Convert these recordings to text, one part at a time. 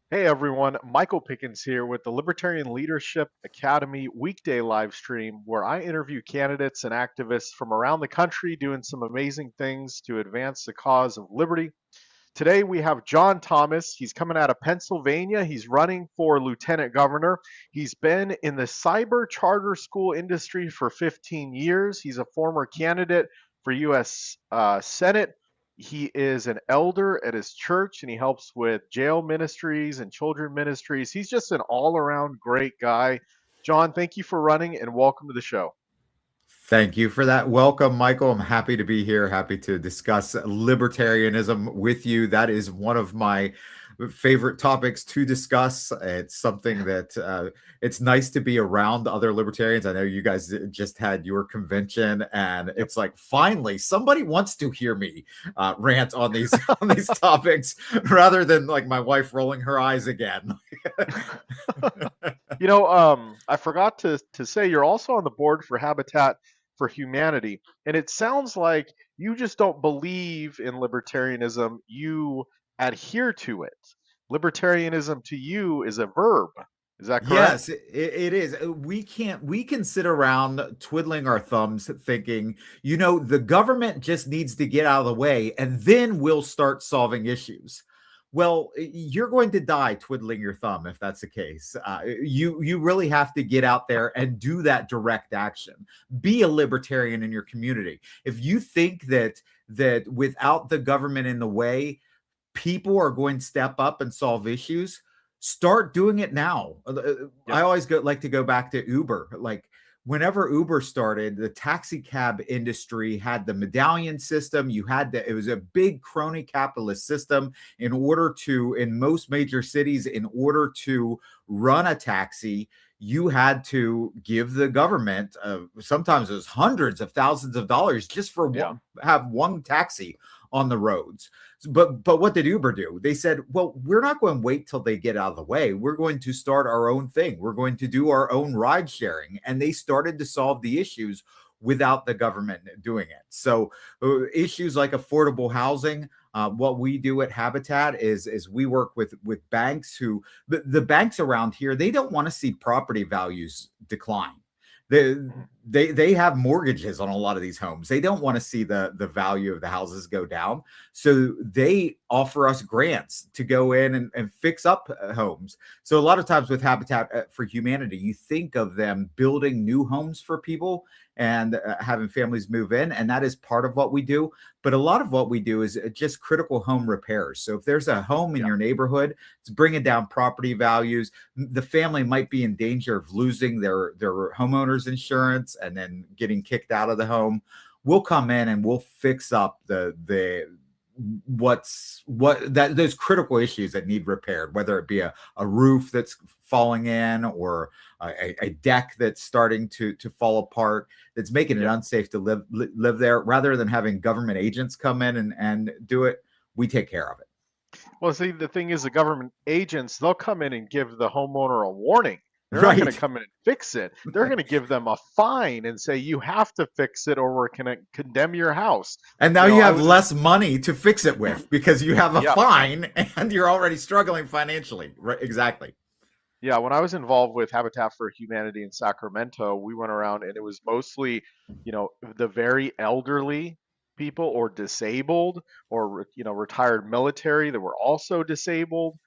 Hey everyone, Michael Pickens here with the Libertarian Leadership Academy weekday live stream where I interview candidates and activists from around the country doing some amazing things to advance the cause of liberty. Today we have John Thomas. He's coming out of Pennsylvania. He's running for lieutenant governor. He's been in the cyber charter school industry for 15 years. He's a former candidate for U.S. Senate. He is an elder at his church and he helps with jail ministries and children ministries. He's just an all around great guy. John, thank you for running and welcome to the show. Thank you for that welcome, Michael. I'm happy to be here, happy to discuss libertarianism with you. That is one of my favorite topics to discuss. It's something that it's nice to be around other libertarians. I know you guys just had your convention, and Yep. it's like finally somebody wants to hear me rant on these on these topics rather than like my wife rolling her eyes again. I forgot to say you're also on the board for Habitat for Humanity, and it sounds like you just don't believe in libertarianism, you adhere to it. Libertarianism to you is a verb. Is that correct? Yes, it is. We can sit around twiddling our thumbs thinking, the government just needs to get out of the way and then we'll start solving issues. Well, you're going to die twiddling your thumb if that's the case. You really have to get out there and do that direct action. Be a libertarian in your community. If you think that without the government in the way, people are going to step up and solve issues, start doing it now. I Yep. always like to go back to Uber. Like whenever Uber started, the taxi cab industry had the medallion system. It was a big crony capitalist system. In most major cities, in order to run a taxi, you had to give the government, sometimes it was hundreds of thousands of dollars just for Yeah. have one taxi on the roads. But what did Uber do? They said, well, we're not going to wait till they get out of the way. We're going to start our own thing. We're going to do our own ride sharing. And they started to solve the issues without the government doing it. So issues like affordable housing, what we do at Habitat is we work with banks who the banks around here, they don't want to see property values decline. They, they have mortgages on a lot of these homes. They don't want to see the value of the houses go down. So they offer us grants to go in and fix up homes. So a lot of times with Habitat for Humanity, you think of them building new homes for people and having families move in. And that is part of what we do. But a lot of what we do is just critical home repairs. So if there's a home in Yeah. your neighborhood, it's bringing down property values. The family might be in danger of losing their homeowner's insurance and then getting kicked out of the home. We'll come in and we'll fix up those critical issues that need repaired, whether it be a roof that's falling in or a deck that's starting to fall apart, that's making it Yep. unsafe to live there. Rather than having government agents come in and do it, we take care of it. Well, see, the thing is, the government agents, they'll come in and give the homeowner a warning. They're not going to Right. come in and fix it. They're going to give them a fine and say, you have to fix it or we're going to condemn your house. And now You know, you I have was in, less money to fix it with because you have a yeah, fine and you're already struggling financially. Right? Exactly. yeah, when I was involved with Habitat for Humanity in Sacramento, we went around and it was mostly, the very elderly people or disabled or, retired military that were also disabled,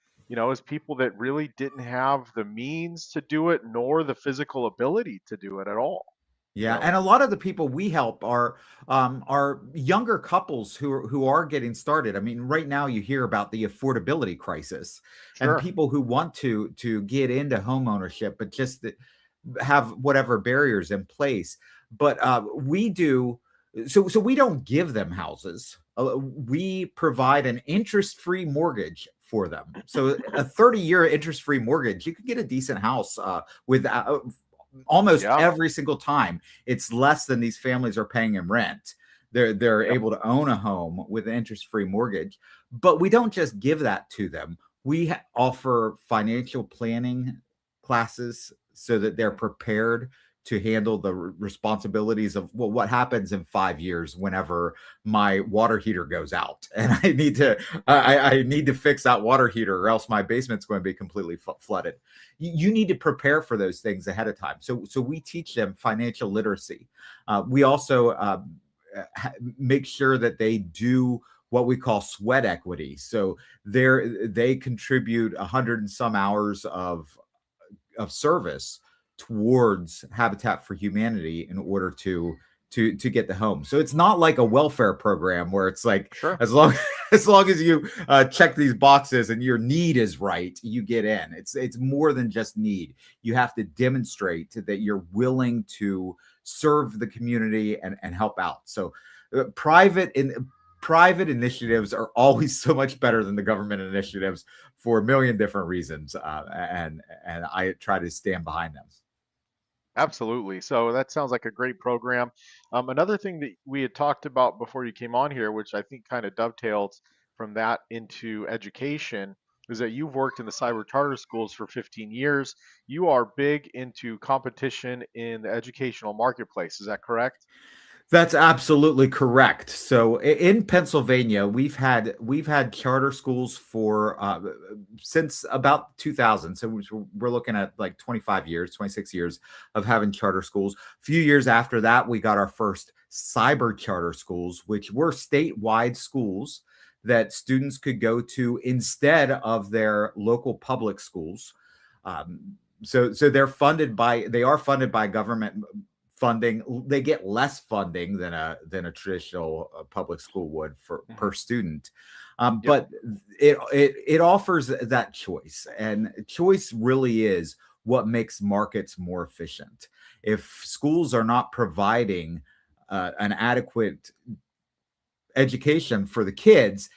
as people that really didn't have the means to do it nor the physical ability to do it at all, you Yeah, know? and a lot of the people we help are younger couples who are getting started. I mean, right now you hear about the affordability crisis and Sure. people who want to get into home ownership, but just have whatever barriers in place. But we do so we don't give them houses. We provide an interest-free mortgage for them. So a 30-year interest-free mortgage, you could get a decent house with almost Yeah. every single time. It's less than these families are paying in rent. They're Yep. able to own a home with an interest-free mortgage. But we don't just give that to them. We offer financial planning classes so that they're prepared to handle the responsibilities of, well, what happens in 5 years whenever my water heater goes out and I need to fix that water heater or else my basement's going to be completely flooded. You need to prepare for those things ahead of time. So we teach them financial literacy. We also make sure that they do what we call sweat equity. So they contribute 100 and some hours of service towards Habitat for Humanity in order to get the home. So it's not like a welfare program where it's like, Sure. as long as you check these boxes and your need is right, you get in. It's more than just need. You have to demonstrate that you're willing to serve the community and help out. So private initiatives are always so much better than the government initiatives for a million different reasons, and I try to stand behind them. Absolutely. So that sounds like a great program. Another thing that we had talked about before you came on here, which I think kind of dovetails from that into education, is that you've worked in the cyber charter schools for 15 years. You are big into competition in the educational marketplace. Is that correct? That's absolutely correct. So in Pennsylvania, we've had charter schools for since about 2000. So we're looking at like 25 years, 26 years of having charter schools. A few years after that, we got our first cyber charter schools, which were statewide schools that students could go to instead of their local public schools. So they are funded by government funding. They get less funding than a traditional public school would for Hmm. per student, Yep. but it offers that choice, and choice really is what makes markets more efficient. If schools are not providing an adequate education for the kids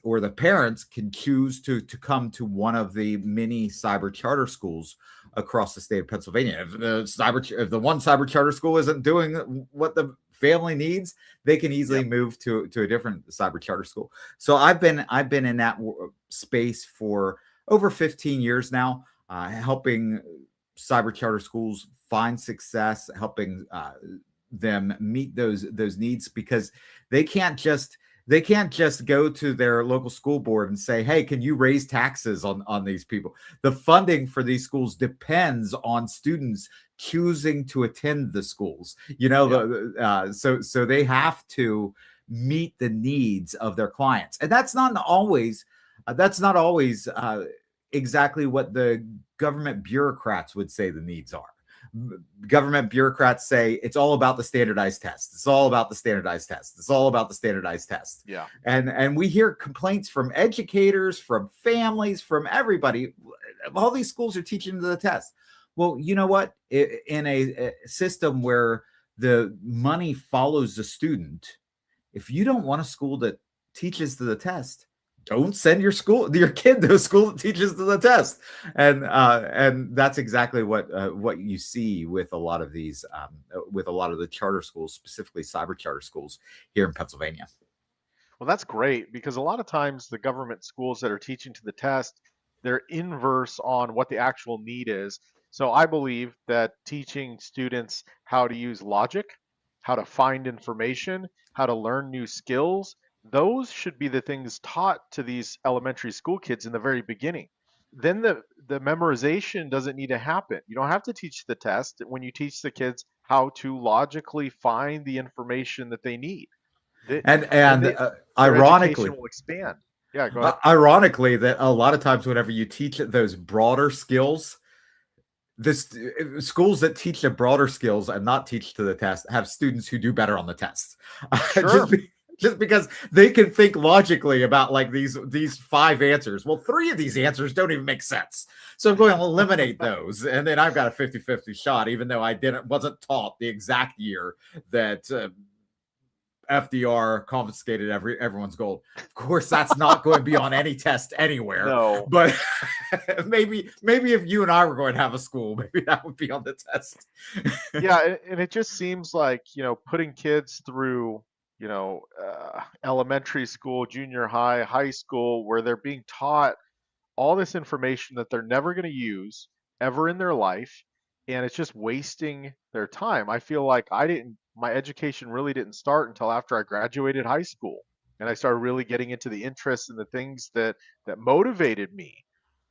or the parents can choose to come to one of the many cyber charter schools across the state of Pennsylvania. If the one cyber charter school isn't doing what the family needs, they can easily Yep. move to a different cyber charter school. So I've been in that space for over 15 years now, helping cyber charter schools find success, helping them meet those needs, because they can't just they can't just go to their local school board and say, hey, can you raise taxes on these people? The funding for these schools depends on students choosing to attend the schools. Yep. So they have to meet the needs of their clients, and that's not always exactly what the government bureaucrats would say the needs are. Government bureaucrats say it's all about the standardized test. It's all about the standardized test. It's all about the standardized test. Yeah. And we hear complaints from educators, from families, from everybody. All these schools are teaching to the test. Well, you know what? In a system where the money follows the student, if you don't want a school that teaches to the test, don't send your kid to a school that teaches to the test. And that's exactly what you see with a lot of these with a lot of the charter schools, specifically cyber charter schools here in Pennsylvania. Well, that's great because a lot of times the government schools that are teaching to the test, they're inverse on what the actual need is. So I believe that teaching students how to use logic, how to find information, how to learn new skills, those should be the things taught to these elementary school kids in the very beginning. Then the memorization doesn't need to happen. You don't have to teach the test when you teach the kids how to logically find the information that they need. Th- And then and they, their education ironically, will expand. Yeah, go ahead. ironically, that a lot of times whenever you teach those broader skills, this schools that teach the broader skills and not teach to the test have students who do better on the test. just Sure. be, just because they can think logically about like these five answers. Well, three of these answers don't even make sense. So I'm going to eliminate those, and then I've got a 50-50 shot, even though I didn't wasn't taught the exact year that FDR confiscated everyone's gold. Of course, that's not going to be on any test anywhere. No. But maybe if you and I were going to have a school, maybe that would be on the test. Yeah, and it just seems like, putting kids through, elementary school, junior high, high school, where they're being taught all this information that they're never going to use ever in their life. and it's just wasting their time. I feel like my education really didn't start until after I graduated high school, and I started really getting into the interests and the things that motivated me,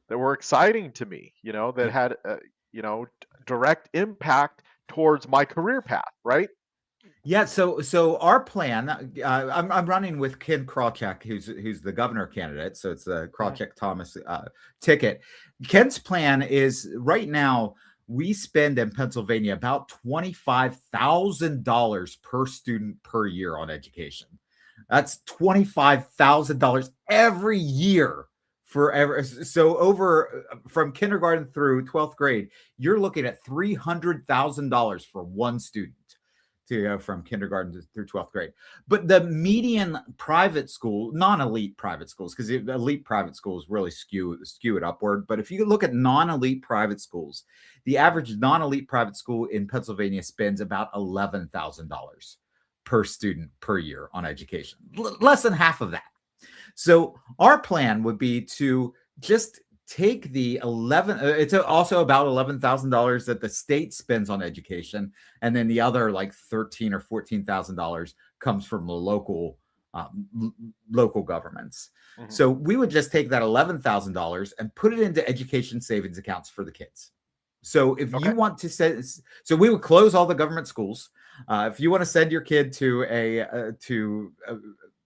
that were exciting to me, that had direct impact towards my career path, right? Yeah, so our plan, I'm running with Ken Krawcheck, who's the governor candidate. So it's the Mhm. Krawcheck Thomas ticket. Ken's plan is right now we spend in Pennsylvania about $25,000 per student per year on education. That's $25,000 every year forever. So over from kindergarten through 12th grade, you're looking at $300,000 for one student to go from kindergarten through 12th grade. But the median private school, non-elite private schools, because elite private schools really skew it upward. But if you look at non-elite private schools, the average non-elite private school in Pennsylvania spends about $11,000 per student per year on education, less than half of that. So our plan would be to just take the 11 it's also about $11,000 that the state spends on education, and then the other like 13 or $14,000 comes from the local governments. Mhm. So we would just take that $11,000 and put it into education savings accounts for the kids. So if you Okay. want to send, so we would close all the government schools. If you want to send your kid to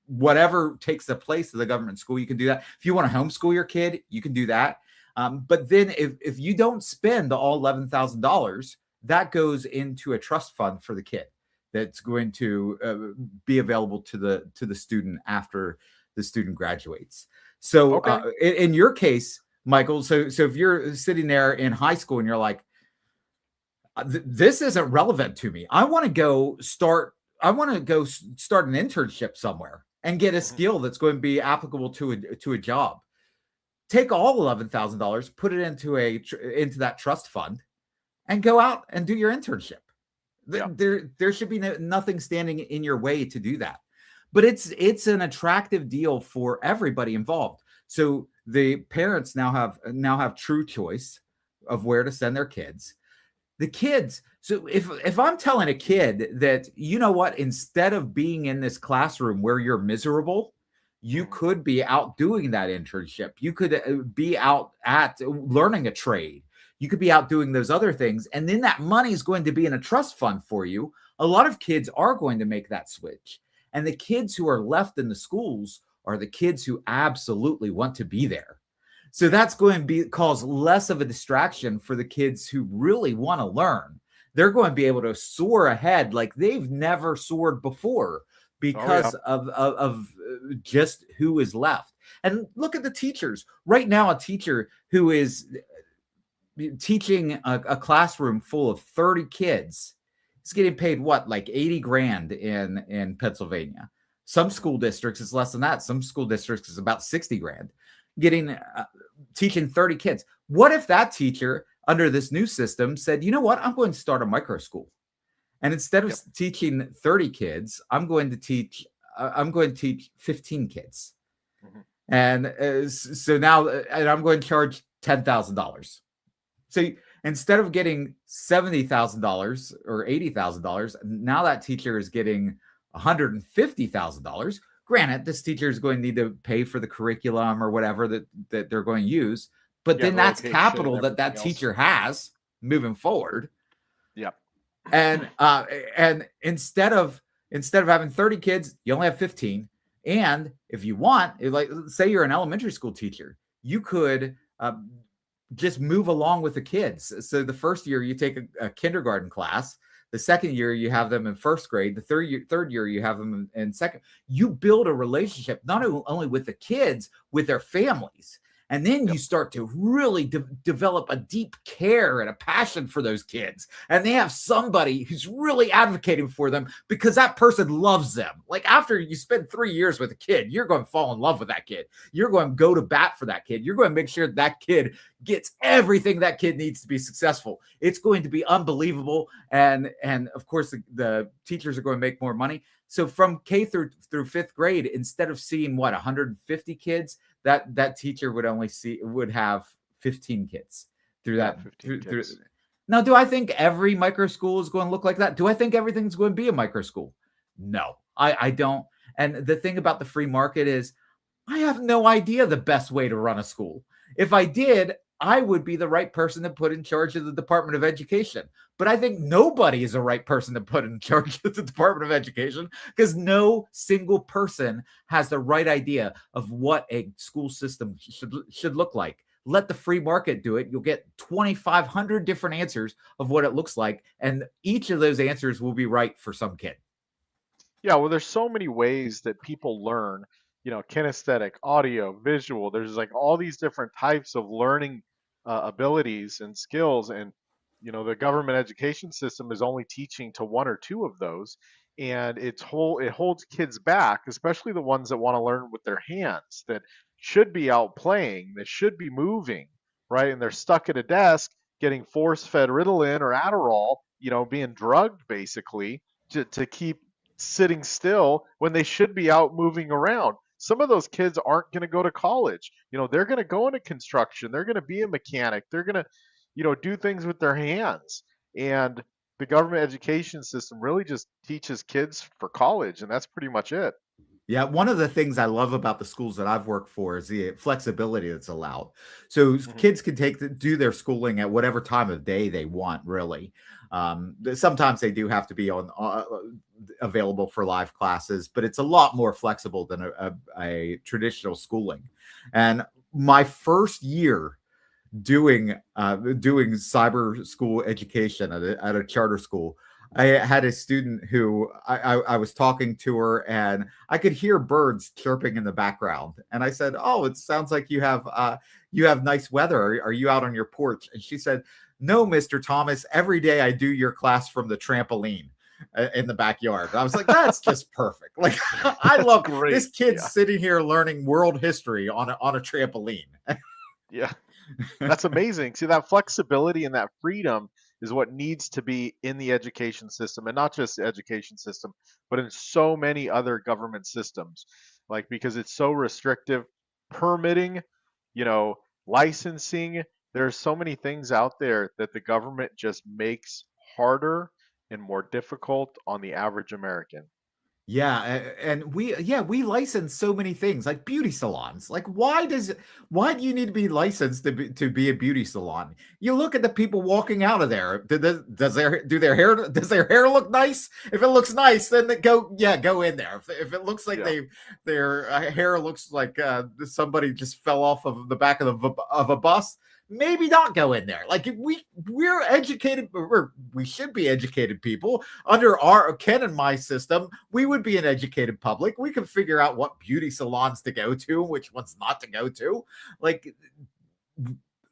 whatever takes the place of the government school, you can do that. If you want to homeschool your kid, you can do that. But then if you don't spend all $11,000, that goes into a trust fund for the kid that's going to be available to the student after the student graduates. So Okay. in your case, Michael, so if you're sitting there in high school and you're like, this isn't relevant to me. I want to go start an internship somewhere and get a Mhm. skill that's going to be applicable to a job. Take all $11,000, put it into that trust fund, and go out and do your internship. Yeah. There should be nothing standing in your way to do that. But it's an attractive deal for everybody involved. So the parents now have true choice of where to send their kids. The kids, so if I'm telling a kid that, you know what, instead of being in this classroom where you're miserable, you Mhm. could be out doing that internship, you could be out at learning a trade, you could be out doing those other things, and then that money is going to be in a trust fund for you. A lot of kids are going to make that switch, and the kids who are left in the schools are the kids who absolutely want to be there. So that's going to cause less of a distraction for the kids who really want to learn. They're going to be able to soar ahead like they've never soared before Oh yeah. because of just who is left. And look at the teachers. Right now, a teacher who is teaching a classroom full of 30 kids is getting paid what, like 80 grand in Pennsylvania. Some Mhm. school districts it's less than that. Some school districts is about 60 grand getting teaching 30 kids. What if that teacher under this new system said, you know what, I'm going to start a micro school, and instead of Yep. teaching 30 kids, I'm going to teach 15 kids, Mhm. and so now and I'm going to charge $10,000. So instead of getting $70,000 or $80,000, now that teacher is getting $150,000. Granted, this teacher is going to need to pay for the curriculum or whatever that they're going to use, but Yeah, then the that's location and capital that everything else. teacher has moving forward. Yep. And instead of having 30 kids, you only have 15. And if you want, like say you're an elementary school teacher, you could just move along with the kids. So the first year you take a kindergarten class. The second year you have them in first grade. The third year you have them in second. You build a relationship not only with the kids, with their families. And then Yep. you start to really develop a deep care and a passion for those kids. And they have somebody who's really advocating for them because that person loves them. Like after you spend 3 years with a kid, you're going to fall in love with that kid. You're going to go to bat for that kid. You're going to make sure that kid gets everything that kid needs to be successful. It's going to be unbelievable. And of course, the teachers are going to make more money. So from K through fifth grade, instead of seeing 150 kids, that teacher would have 15 kids through Yeah, that 15 kids. Now, do I think every micro school is going to look like that? Do I think everything's going to be a micro school? No, I don't. And the thing about the free market is I have no idea the best way to run a school. If I did, I would be the right person to put in charge of the Department of Education. But I think nobody is the right person to put in charge of the Department of Education because no single person has the right idea of what a school system should look like. Let the free market do it. You'll get 2,500 different answers of what it looks like. And each of those answers will be right for some kid. Yeah, well, there's so many ways that people learn, kinesthetic, audio, visual. There's like all these different types of learning abilities and skills. And, the government education system is only teaching to one or two of those. And it holds kids back, especially the ones that want to learn with their hands, that should be out playing, that should be moving, right? And they're stuck at a desk getting force-fed Ritalin or Adderall, being drugged basically to keep sitting still when they should be out moving around. Some of those kids aren't going to go to college. They're going to go into construction. They're going to be a mechanic. They're going to, do things with their hands. And the government education system really just teaches kids for college, and that's pretty much it. Yeah, one of the things I love about the schools that I've worked for is the flexibility that's allowed. So Mhm. kids can do their schooling at whatever time of day they want, really. Sometimes they do have to be on available for live classes, but it's a lot more flexible than a traditional schooling. And my first year doing cyber school education at a charter school, I had a student who I was talking to her and I could hear birds chirping in the background. And I said, "Oh, it sounds like you have nice weather. Are you out on your porch?" And she said, "No, Mr. Thomas, every day I do your class from the trampoline in the backyard." And I was like, "That's just perfect." Like I love Great. this kid Yeah. sitting here learning world history on a trampoline. Yeah. That's amazing. See, that flexibility and that freedom is what needs to be in the education system, and not just the education system, but in so many other government systems. Like, because it's so restrictive, permitting, you know, licensing, there's so many things out there that the government just makes harder and more difficult on the average American. Yeah, and we license so many things like beauty salons. Like why do you need to be licensed to be a beauty salon? You look at the people walking out of there. Does their hair look nice? If it looks nice, then go in there. If it looks like Yeah. their hair looks like somebody just fell off of the back of a bus, maybe not go in there. Like we're educated, or we should be educated people. Under our Ken and my system, we would be an educated public. We can figure out what beauty salons to go to, which ones not to go to. Like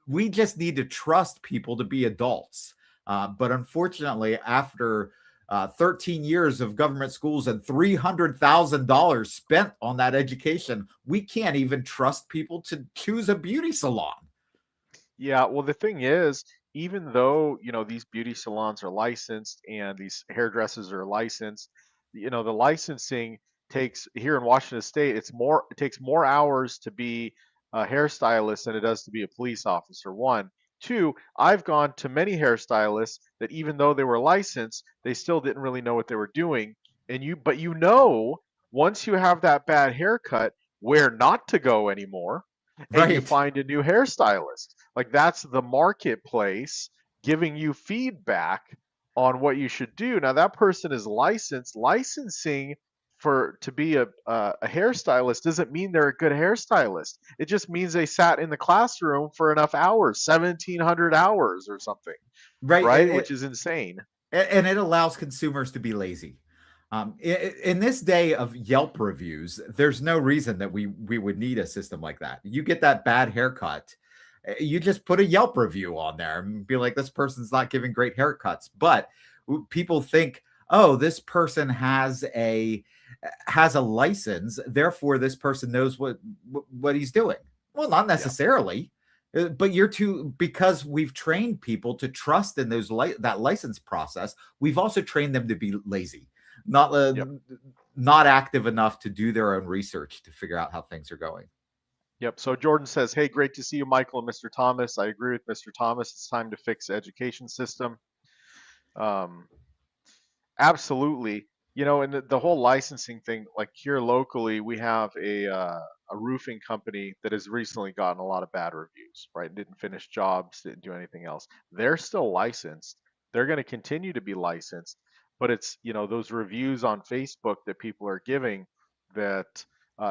we just need to trust people to be adults. But unfortunately, after 13 years of government schools and $300,000 spent on that education, we can't even trust people to choose a beauty salon. Yeah, well, the thing is, even though, these beauty salons are licensed and these hairdressers are licensed, the licensing takes here in Washington State, it takes more hours to be a hairstylist than it does to be a police officer. One. Two, I've gone to many hairstylists that even though they were licensed, they still didn't really know what they were doing. But once you have that bad haircut, where not to go anymore, and you Right. find a new hairstylist. Like that's the marketplace giving you feedback on what you should do. Now that person is licensed. Licensing for to be a hairstylist doesn't mean they're a good hairstylist. It just means they sat in the classroom for enough hours, 1,700 hours or something, Right. right? Which is insane. And it allows consumers to be lazy. In this day of Yelp reviews, there's no reason that we would need a system like that. You get that bad haircut, you just put a Yelp review on there and be like, this person's not giving great haircuts. But people think, oh, this person has a license, therefore this person knows what he's doing. Well, not Yeah. necessarily. But you're too, because we've trained people to trust in that license process. We've also trained them to be lazy, not Yep. not active enough to do their own research to figure out how things are going. Yep. So Jordan says, "Hey, great to see you, Michael and Mr. Thomas. I agree with Mr. Thomas. It's time to fix the education system." Um, Absolutely. And the whole licensing thing, like here locally, we have a roofing company that has recently gotten a lot of bad reviews, right? Didn't finish jobs, didn't do anything else. They're still licensed. They're going to continue to be licensed, but it's, those reviews on Facebook that people are giving that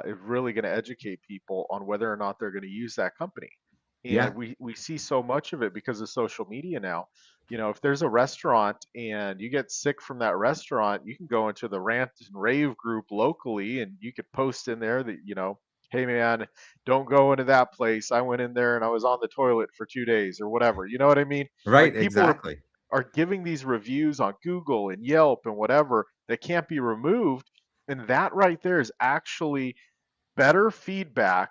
is really going to educate people on whether or not they're going to use that company. Yeah. And we see so much of it because of social media now. If there's a restaurant and you get sick from that restaurant, you can go into the rant and rave group locally and you could post in there that, hey man, don't go into that place. I went in there and I was on the toilet for 2 days or whatever. You know what I mean? Right. Like people Exactly. are giving these reviews on Google and Yelp and whatever that can't be removed. And that right there is actually better feedback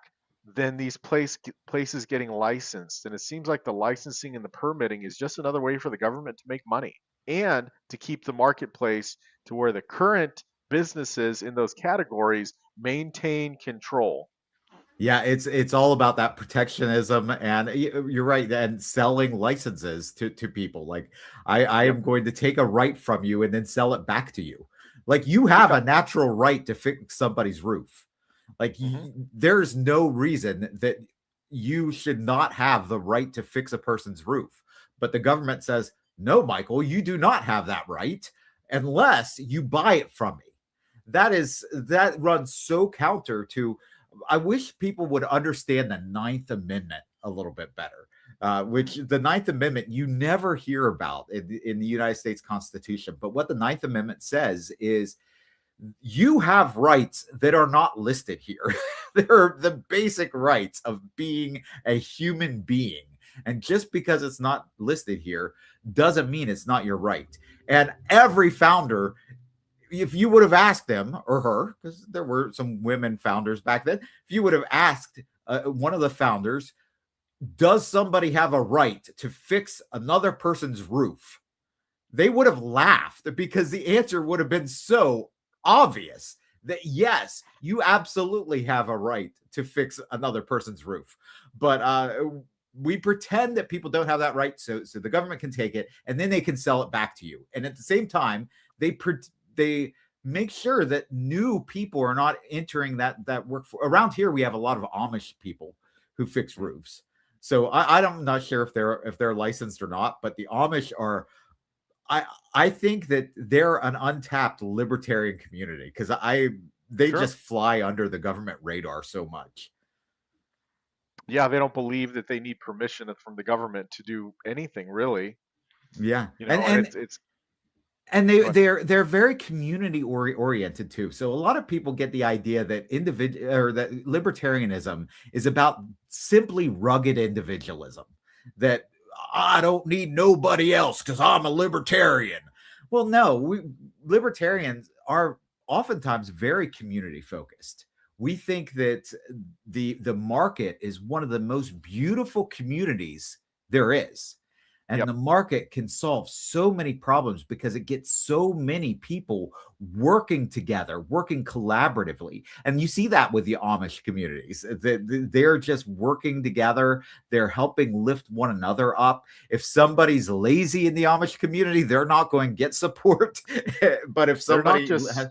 than these places getting licensed. And it seems like the licensing and the permitting is just another way for the government to make money and to keep the marketplace to where the current businesses in those categories maintain control. Yeah, it's all about that protectionism, and you're right, and selling licenses to people. Like I Yep. am going to take a right from you and then sell it back to you. Like you have a Yep. natural right to fix somebody's roof. Like Hmm. there's no reason that you should not have the right to fix a person's roof. But the government says, "No, Michael, you do not have that right unless you buy it from me." That runs so counter to. I wish people would understand the Ninth Amendment a little bit better. Which the Ninth Amendment you never hear about in the United States Constitution. But what the Ninth Amendment says is you have rights that are not listed here. They're the basic rights of being a human being. And just because it's not listed here doesn't mean it's not your right. And every founder, if you would have asked them or her, because there were some women founders back then, if you would have asked one of the founders, does somebody have a right to fix another person's roof? They would have laughed because the answer would have been so obvious that yes, you absolutely have a right to fix another person's roof. But we pretend that people don't have that right, so the government can take it and then they can sell it back to you. And at the same time, they make sure that new people are not entering that work. Around here, we have a lot of Amish people who fix roofs. So I'm not sure if they're licensed or not, but the Amish are I I think that they're an untapped libertarian community because I they Sure. just fly under the government radar so much. Yeah, they don't believe that they need permission from the government to do anything really, Yeah, and and and go ahead. they're very community oriented too. So a lot of people get the idea that individual or that libertarianism is about simply rugged individualism. That I don't need nobody else because I'm a libertarian. Well, no, libertarians are oftentimes very community focused. We think that the market is one of the most beautiful communities there is, and Yep. the market can solve so many problems because it gets so many people working together, working collaboratively. And you see that with the Amish communities. They're just working together, they're helping lift one another up. If somebody's lazy in the Amish community, they're not going to get support. But if They're not somebody just has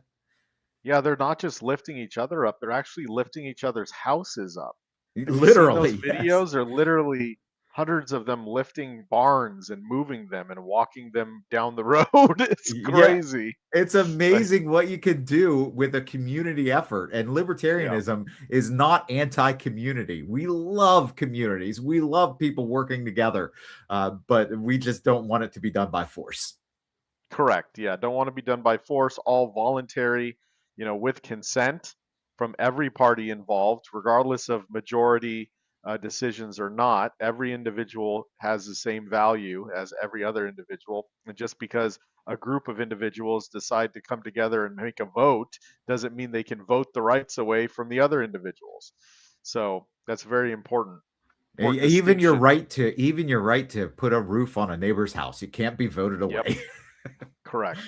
Yeah, they're not just lifting each other up, they're actually lifting each other's houses up. Have you seen those literally, yes. videos? They're literally hundreds of them lifting barns and moving them and walking them down the road. It's Yeah, crazy. it's Like, amazing what you can do with a community effort. And yeah, libertarianism is not anti community. We love communities, we love people working together, but we just don't want it to be done by force. correct. Yeah, don't want to be done by force, all voluntary, with consent from every party involved, regardless of majority decisions or not. Every individual has the same value as every other individual. And just because a group of individuals decide to come together and make a vote doesn't mean they can vote the rights away from the other individuals. So that's very important. Important distinction. Even your right to put a roof on a neighbor's house, you can't be voted Yep. away. Correct.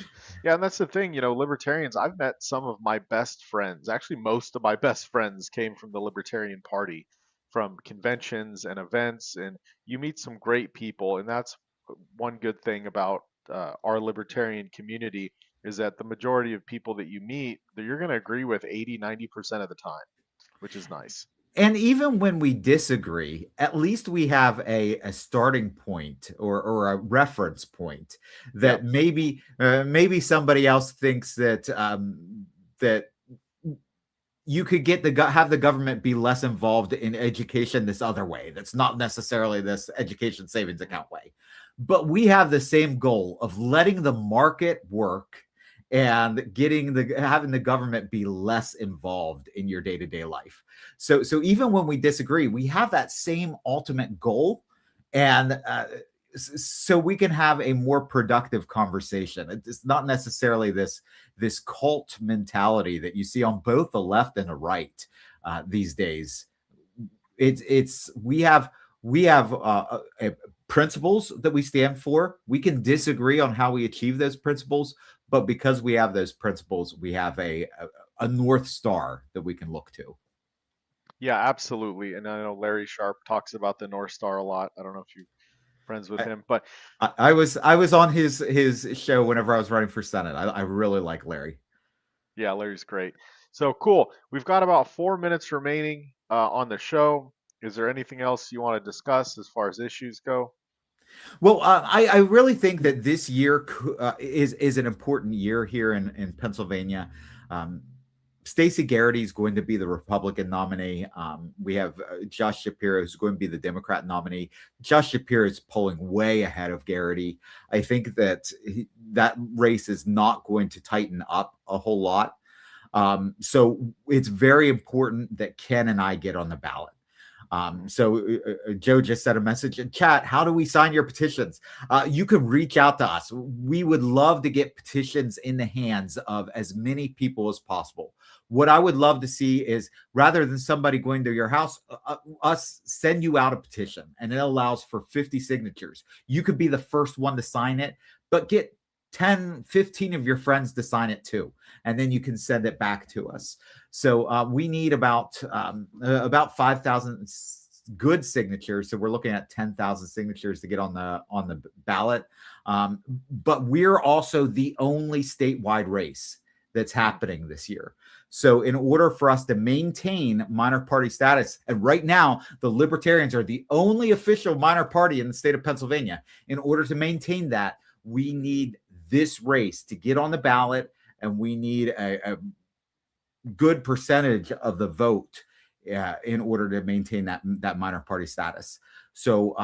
Yeah, and that's the thing, libertarians, I've met some of my best friends. Actually, most of my best friends came from the Libertarian Party. from conventions and events, and you meet some great people. And that's one good thing about our libertarian community, is that the majority of people that you meet, that you're going to agree with 80, 90% of the time, which is nice. And even when we disagree, at least we have a starting point, or a reference point, Yep. that maybe somebody else thinks that that you could have the government be less involved in education this other way. That's not necessarily this education savings account way. But we have the same goal of letting the market work and having the government be less involved in your day-to-day life. So even when we disagree, we have that same ultimate goal, and so we can have a more productive conversation. It's not necessarily this cult mentality that you see on both the left and the right these days. We have principles that we stand for. We can disagree on how we achieve those principles, but because we have those principles, we have a North Star that we can look to. Yeah, absolutely. And I know Larry Sharp talks about the North Star a lot. I don't know if you're friends with him, but I was on his show whenever I was running for Senate. I really like Larry. yeah, Larry's great. So cool. We've got about 4 minutes remaining on the show. Is there anything else you want to discuss as far as issues go? Well, I really think that this year is an important year here in Pennsylvania. Stacey Garrity is going to be the Republican nominee. We have Josh Shapiro, who's going to be the Democrat nominee. Josh Shapiro is polling way ahead of Garrity. I think that that race is not going to tighten up a whole lot. So it's very important that Ken and I get on the ballot. Joe just sent a message in chat. How do we sign your petitions? You can reach out to us. We would love to get petitions in the hands of as many people as possible. What I would love to see is, rather than somebody going to your house, us send you out a petition, and it allows for 50 signatures. You could be the first one to sign it, but get 10, 15 of your friends to sign it too, and then you can send it back to us. So we need about 5,000 good signatures. So we're looking at 10,000 signatures to get on the ballot. But we're also the only statewide race that's happening this year. So in order for us to maintain minor party status, and right now the Libertarians are the only official minor party in the state of Pennsylvania, in order to maintain that, we need this race to get on the ballot, and we need a good percentage of the vote in order to maintain that minor party status. So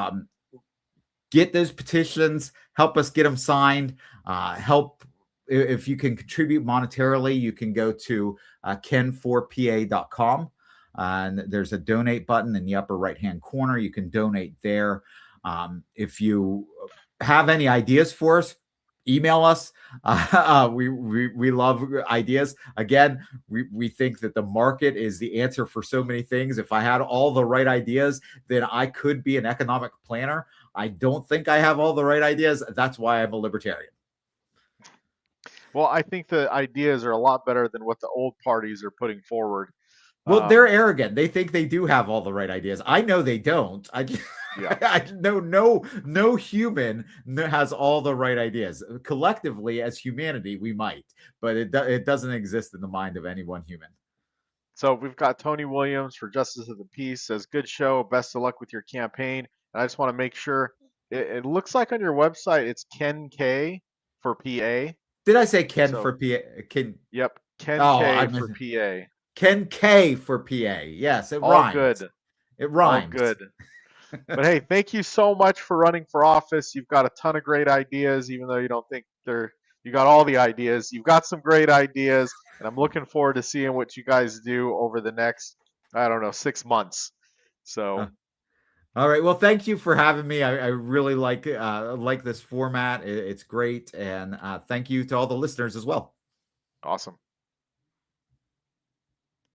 get those petitions, help us get them signed, help. If you can contribute monetarily, you can go to ken4pa.com, and there's a donate button in the upper right-hand corner. You can donate there. If you have any ideas for us, email us. We love ideas. Again, we think that the market is the answer for so many things. If I had all the right ideas, then I could be an economic planner. I don't think I have all the right ideas. That's why I'm a libertarian. Well, I think the ideas are a lot better than what the old parties are putting forward. Well, they're arrogant. They think they do have all the right ideas. I know they don't. Yeah. I know no human has all the right ideas. Collectively, as humanity, we might, but it doesn't exist in the mind of any one human. So we've got Tony Williams for Justice of the Peace, says, good show. Best of luck with your campaign. And I just want to make sure, it looks like on your website it's Ken K for PA. Did I say Ken for PA? Yep. Ken K for PA. Ken K for PA. Yes, it all rhymes. Good. It rhymes. All good. But hey, thank you so much for running for office. You've got a ton of great ideas, even though you don't think you got all the ideas. You've got some great ideas, and I'm looking forward to seeing what you guys do over the next, 6 months. So. All right. Well, thank you for having me. I really like this format. It's great. And thank you to all the listeners as well. Awesome.